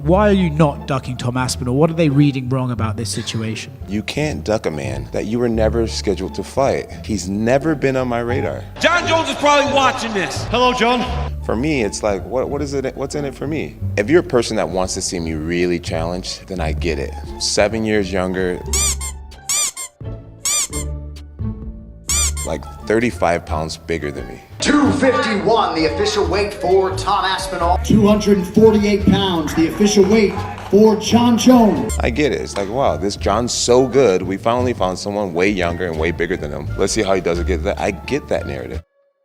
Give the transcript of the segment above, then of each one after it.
Why are you not ducking Tom Aspinall? What are they reading wrong about this situation? You can't duck a man that you were never scheduled to fight. He's never been on my radar. John Jones is probably watching this. Hello, John. For me, it's like, what is it? What's in it for me? If you're a person that wants to see me really challenged, then I get it. 7 years younger, like 35 pounds bigger than me. 251, the official weight for Tom Aspinall. 248 pounds, the official weight for John Jones. I get it. It's like, wow, this John's so good. We finally found someone way younger and way bigger than him. Let's see how he does it. I get that narrative.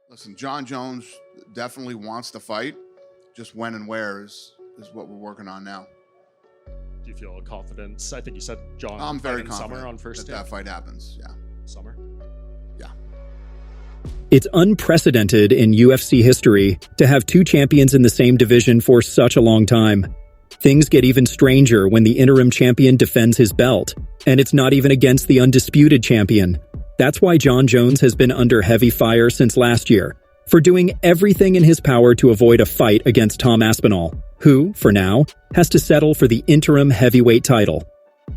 Listen, John Jones definitely wants to fight. Just when and where is what we're working on now. Do you feel confidence? I think you said John. I'm very confident summer on first that fight happens. Yeah. Summer. Yeah. It's unprecedented in UFC history to have two champions in the same division for such a long time. Things get even stranger when the interim champion defends his belt, and it's not even against the undisputed champion. That's why John Jones has been under heavy fire since last year, for doing everything in his power to avoid a fight against Tom Aspinall, who, for now, has to settle for the interim heavyweight title.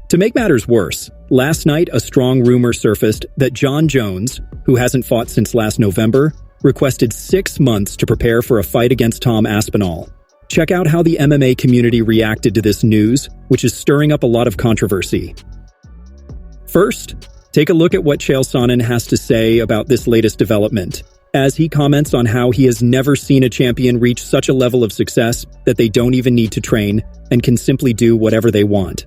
To make matters worse, last night a strong rumor surfaced that John Jones, who hasn't fought since last November, requested 6 months to prepare for a fight against Tom Aspinall. Check out how the MMA community reacted to this news, which is stirring up a lot of controversy. First, take a look at what Chael Sonnen has to say about this latest development, as he comments on how he has never seen a champion reach such a level of success that they don't even need to train and can simply do whatever they want.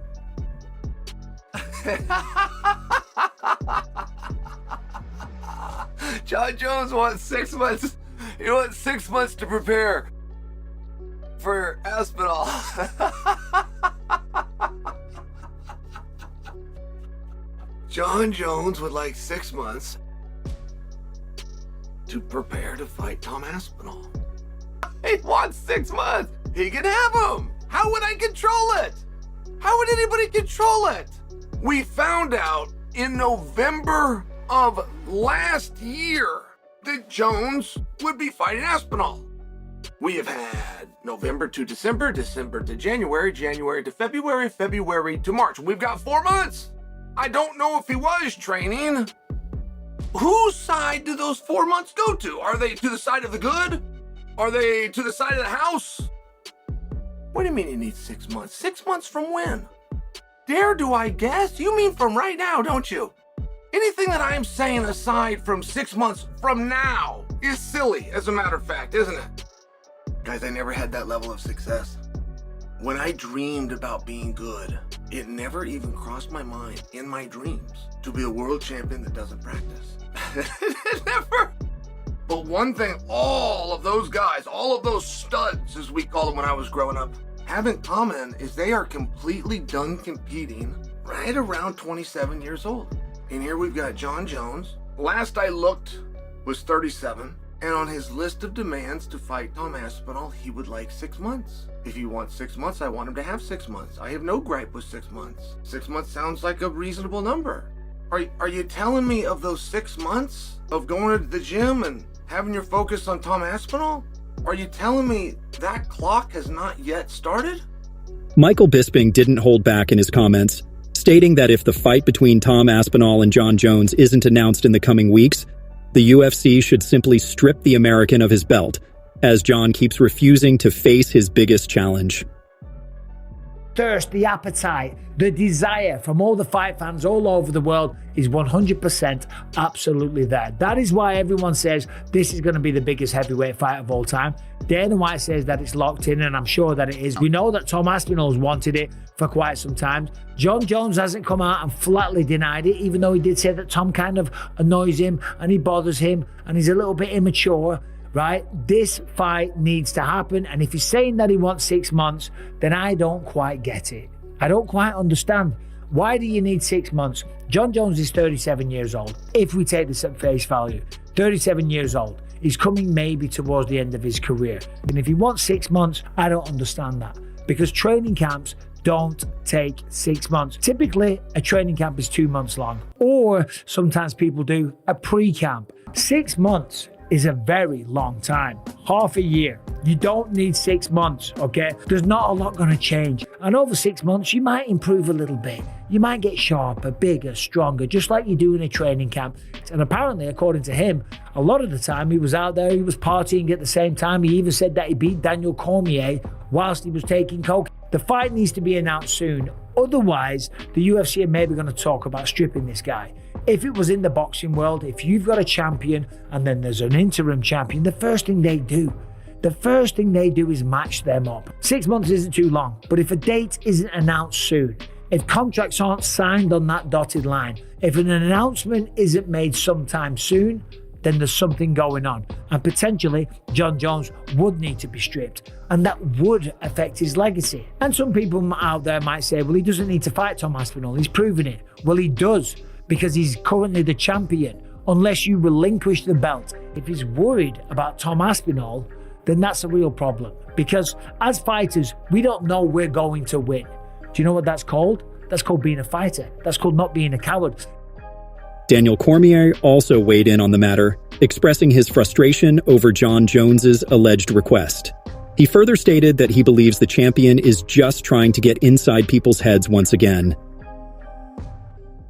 John Jones wants 6 months. He wants 6 months to prepare for Aspinall. John Jones would like 6 months to prepare to fight Tom Aspinall. He wants 6 months. He can have them. How would I control it? How would anybody control it? We found out in November of last year that Jones would be fighting Aspinall. We have had November to December, December to January, January to February, February to March. We've got 4 months. I don't know if he was training. Whose side do those 4 months go to? Are they to the side of the good? Are they to the side of the house? What do you mean he needs 6 months? 6 months from when? Dare do I guess? You mean from right now, don't you? Anything that I'm saying aside from 6 months from now is silly, as a matter of fact, isn't it? Guys, I never had that level of success. When I dreamed about being good, it never even crossed my mind in my dreams to be a world champion that doesn't practice. Never. But one thing all of those guys, all of those studs, as we call them when I was growing up, have in common is they are completely done competing right around 27 years old. And here we've got John Jones. Last I looked was 37. And on his list of demands to fight Tom Aspinall, he would like 6 months. If he wants 6 months, I want him to have 6 months. I have no gripe with 6 months. 6 months sounds like a reasonable number. Are you telling me of those 6 months of going to the gym and having your focus on Tom Aspinall? Are you telling me that clock has not yet started? Michael Bisping didn't hold back in his comments, stating that if the fight between Tom Aspinall and John Jones isn't announced in the coming weeks, the UFC should simply strip the American of his belt, as John keeps refusing to face his biggest challenge. Thirst, the appetite, the desire from all the fight fans all over the world is 100% absolutely there. That is why everyone says this is going to be the biggest heavyweight fight of all time. Dana White says that it's locked in, and I'm sure that it is. We know that Tom Aspinall's wanted it for quite some time. John Jones hasn't come out and flatly denied it, even though he did say that Tom kind of annoys him and he bothers him and he's a little bit immature. Right? This fight needs to happen. And if he's saying that he wants 6 months, then I don't quite get it. I don't quite understand. Why do you need 6 months? John Jones is 37 years old. If we take this at face value, 37 years old. He's coming maybe towards the end of his career. And if he wants 6 months, I don't understand that. Because training camps don't take 6 months. Typically, a training camp is 2 months long. Or sometimes people do a pre-camp. 6 months is a very long time. Half a year. You don't need 6 months, okay? There's not a lot going to change. And over 6 months, you might improve a little bit. You might get sharper, bigger, stronger, just like you do in a training camp. And apparently, according to him, a lot of the time he was out there, he was partying at the same time. He even said that he beat Daniel Cormier whilst he was taking coke. The fight needs to be announced soon. Otherwise, the UFC are maybe going to talk about stripping this guy. If it was in the boxing world, if you've got a champion and then there's an interim champion, the first thing they do is match them up. 6 months isn't too long, but if a date isn't announced soon, if contracts aren't signed on that dotted line, if an announcement isn't made sometime soon, then there's something going on. And potentially, Jon Jones would need to be stripped. And that would affect his legacy. And some people out there might say, well, he doesn't need to fight Tom Aspinall. He's proven it. Well, he does, because he's currently the champion. Unless you relinquish the belt. If he's worried about Tom Aspinall, then that's a real problem. Because as fighters, we don't know we're going to win. Do you know what that's called? That's called being a fighter. That's called not being a coward. Daniel Cormier also weighed in on the matter, expressing his frustration over Jon Jones's alleged request. He further stated that he believes the champion is just trying to get inside people's heads once again.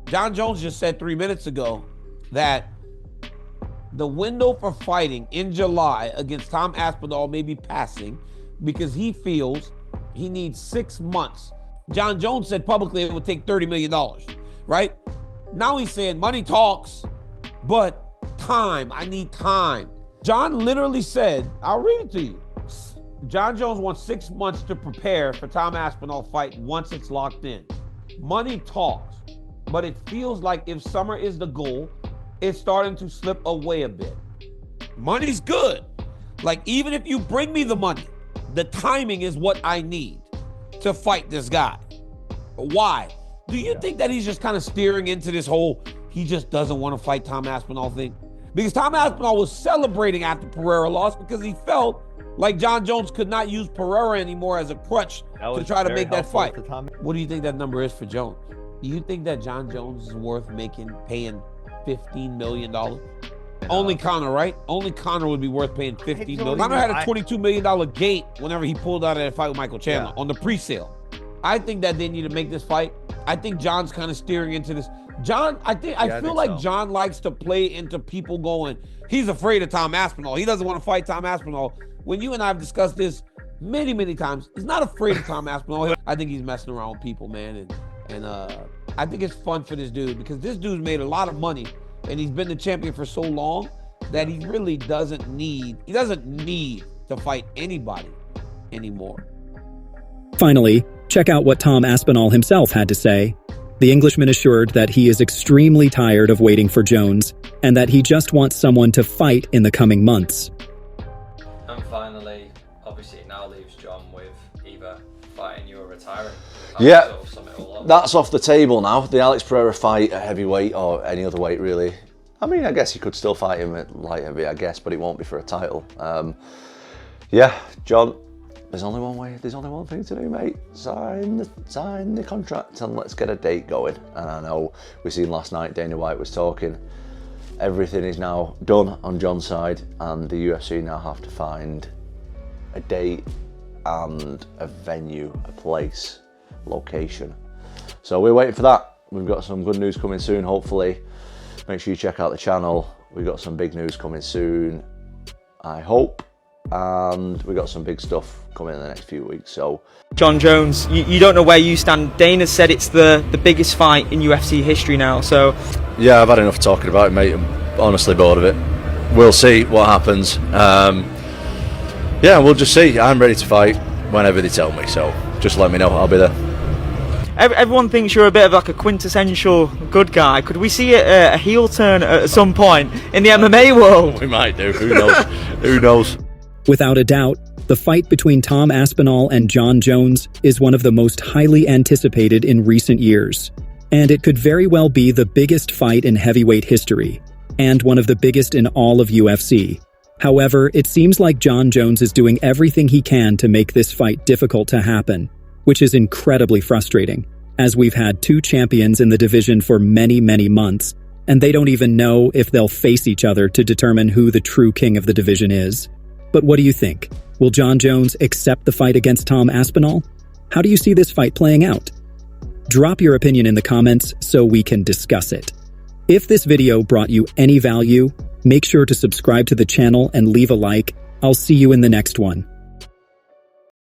Jon Jones just said 3 minutes ago that the window for fighting in July against Tom Aspinall may be passing because he feels he needs 6 months. Jon Jones said publicly it would take $30 million, right? Now he's saying money talks, but time, I need time. Jon literally said, I'll read it to you. Jon Jones wants 6 months to prepare for Tom Aspinall fight once it's locked in. Money talks, but it feels like if summer is the goal, it's starting to slip away a bit. Money's good. Like, even if you bring me the money, the timing is what I need to fight this guy. Why? Do you think that he's just kind of steering into this whole, he just doesn't want to fight Tom Aspinall thing? Because Tom Aspinall was celebrating after Pereira lost because he felt like Jon Jones could not use Pereira anymore as a crutch to try to make that fight. What do you think that number is for Jones? Do you think that Jon Jones is worth paying $15 million? Only Conor, right? Only Conor would be worth paying $15 million. Conor had a $22 million gate whenever he pulled out of that fight with Michael Chandler on the pre-sale. I think that they need to make this fight. I think Jon's kind of steering into this. Jon, I feel like Jon likes to play into people going, he's afraid of Tom Aspinall. He doesn't want to fight Tom Aspinall. When you and I have discussed this many, many times, he's not afraid of Tom Aspinall. I think he's messing around with people, man. And I think it's fun for this dude because this dude's made a lot of money and he's been the champion for so long that he really doesn't need to fight anybody anymore. Finally, check out what Tom Aspinall himself had to say. The Englishman assured that he is extremely tired of waiting for Jones and that he just wants someone to fight in the coming months. And finally, obviously it now leaves Jon with either fighting you or retiring. Yeah, that's off the table now. The Alex Pereira fight at heavyweight or any other weight, really. I mean, I guess you could still fight him at light heavy, I guess, but it won't be for a title. Yeah, Jon, there's only one way. There's only one thing to do, mate. Sign the contract and let's get a date going. And I know we seen last night Dana White was talking. Everything is now done on Jon's side, and the UFC now have to find a date and a venue, a place, location. So we're waiting for that. We've got some good news coming soon, hopefully. Make sure you check out the channel. We've got some big news coming soon, I hope. And we got some big stuff coming in the next few weeks. So Jon Jones, you don't know where you stand. Dana said it's the biggest fight in UFC history now, so yeah, I've had enough talking about it, mate. I'm honestly bored of it. We'll see what happens. Yeah, we'll just see. I'm ready to fight whenever they tell me, so just let me know. I'll be there. Everyone thinks you're a bit of like a quintessential good guy. Could we see a heel turn at some point in the MMA world? We might do. Who knows? Who knows? Without a doubt, the fight between Tom Aspinall and Jon Jones is one of the most highly anticipated in recent years, and it could very well be the biggest fight in heavyweight history, and one of the biggest in all of UFC. However, it seems like Jon Jones is doing everything he can to make this fight difficult to happen, which is incredibly frustrating, as we've had two champions in the division for many, many months, and they don't even know if they'll face each other to determine who the true king of the division is. But what do you think? Will Jon Jones accept the fight against Tom Aspinall? How do you see this fight playing out? Drop your opinion in the comments so we can discuss it. If this video brought you any value, make sure to subscribe to the channel and leave a like. I'll see you in the next one.